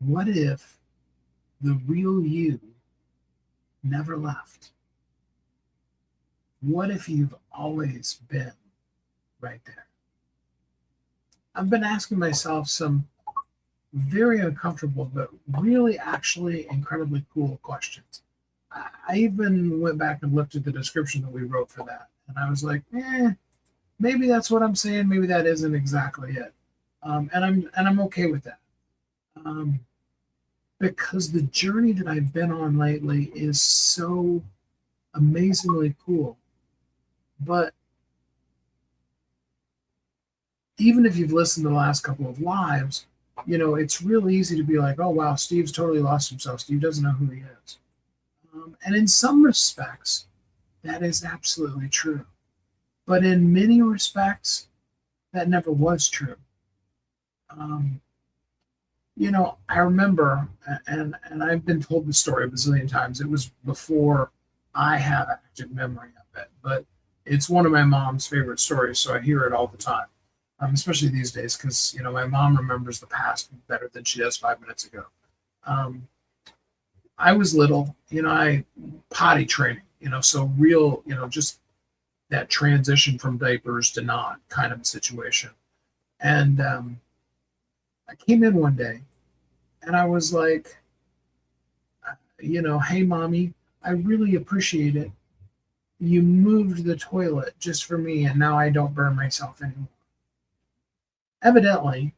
What if the real you never left? What if you've always been right there? I've been asking myself some very uncomfortable, but really actually incredibly cool questions. I even went back and looked at the description that we wrote for that. And I was like, maybe that's what I'm saying. Maybe that isn't exactly it. And I'm okay with that. Um, because the journey that I've been on lately is so amazingly cool. But even if you've listened to the last couple of lives, it's real easy to be like, oh, wow, Steve's totally lost himself. Steve doesn't know who he is. And in some respects, that is absolutely true. But in many respects, that never was true. Um, I remember, and I've been told the story a bazillion times. It was before I have active memory of it, but it's one of my mom's favorite stories, so I hear it all the time, especially these days because my mom remembers the past better than she does 5 minutes ago. Um, I was little, I potty training, so real, just that transition from diapers to not kind of a situation. And I came in one day and I was like, hey, mommy, I really appreciate it. You moved the toilet just for me, and now I don't burn myself anymore. Evidently,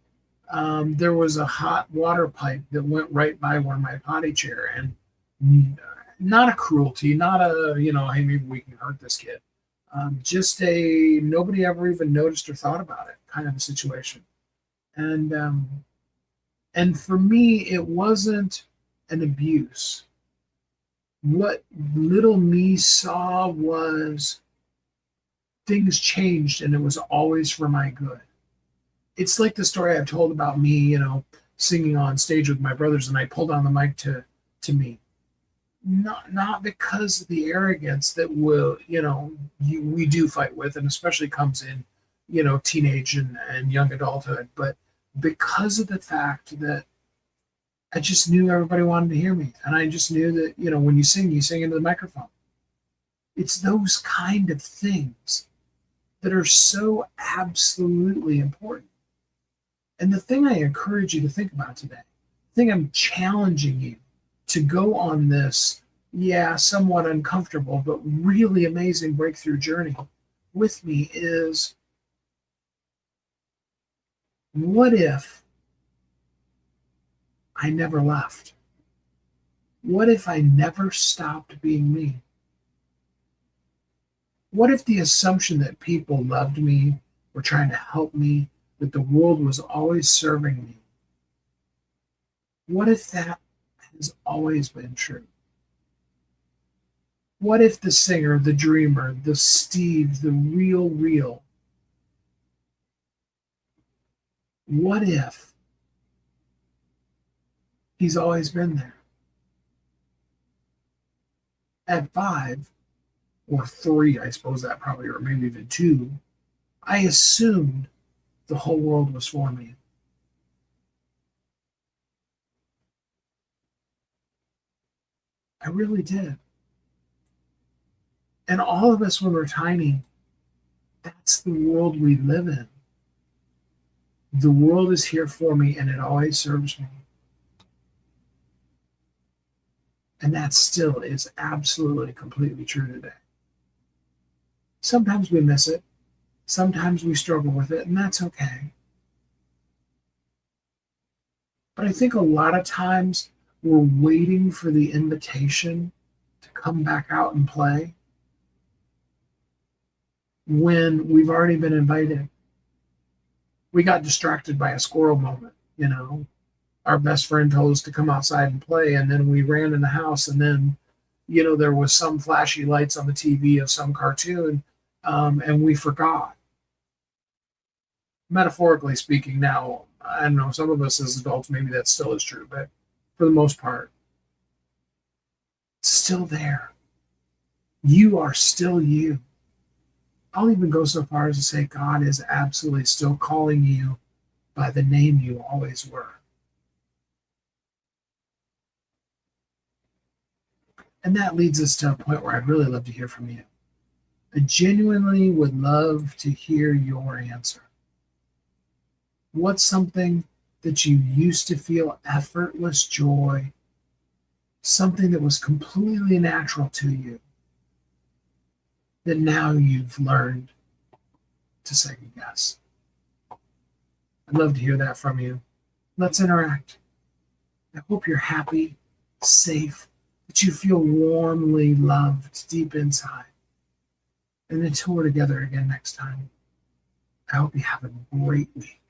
there was a hot water pipe that went right by where my potty chair, and not a cruelty, not a, hey, maybe we can hurt this kid. Just a nobody ever even noticed or thought about it kind of a situation. And for me, it wasn't an abuse. What little me saw was things changed and it was always for my good. It's like the story I've told about me, singing on stage with my brothers and I pulled on the mic to me. Not because of the arrogance that we do fight with, and especially comes in, teenage and young adulthood, but because of the fact that I just knew everybody wanted to hear me. And I just knew that, when you sing into the microphone. It's those kind of things that are so absolutely important. And the thing I encourage you to think about today, the thing I'm challenging you to go on this, yeah, somewhat uncomfortable, but really amazing breakthrough journey with me is what if I never left? What if I never stopped being me? What if the assumption that people loved me, were trying to help me, that the world was always serving me? What if that has always been true? What if the singer, the dreamer, the Steve, the real, what if he's always been there? At 5 or 3, I suppose that probably, or maybe even 2, I assumed the whole world was for me. I really did. And all of us, when we're tiny, that's the world we live in. The world is here for me and it always serves me. And that still is absolutely, completely true today. Sometimes we miss it. Sometimes we struggle with it, and that's okay. But I think a lot of times we're waiting for the invitation to come back out and play when we've already been invited. We got distracted by a squirrel moment. Our best friend told us to come outside and play, and then we ran in the house, and then, there was some flashy lights on the TV of some cartoon, and we forgot. Metaphorically speaking, now, I don't know, some of us as adults, maybe that still is true, but for the most part, it's still there. You are still you. I'll even go so far as to say God is absolutely still calling you by the name you always were. And that leads us to a point where I'd really love to hear from you. I genuinely would love to hear your answer. What's something that you used to feel effortless joy, something that was completely natural to you, that now you've learned to second guess? I'd love to hear that from you. Let's interact. I hope you're happy, safe, that you feel warmly loved deep inside. And until we're together again next time, I hope you have a great week.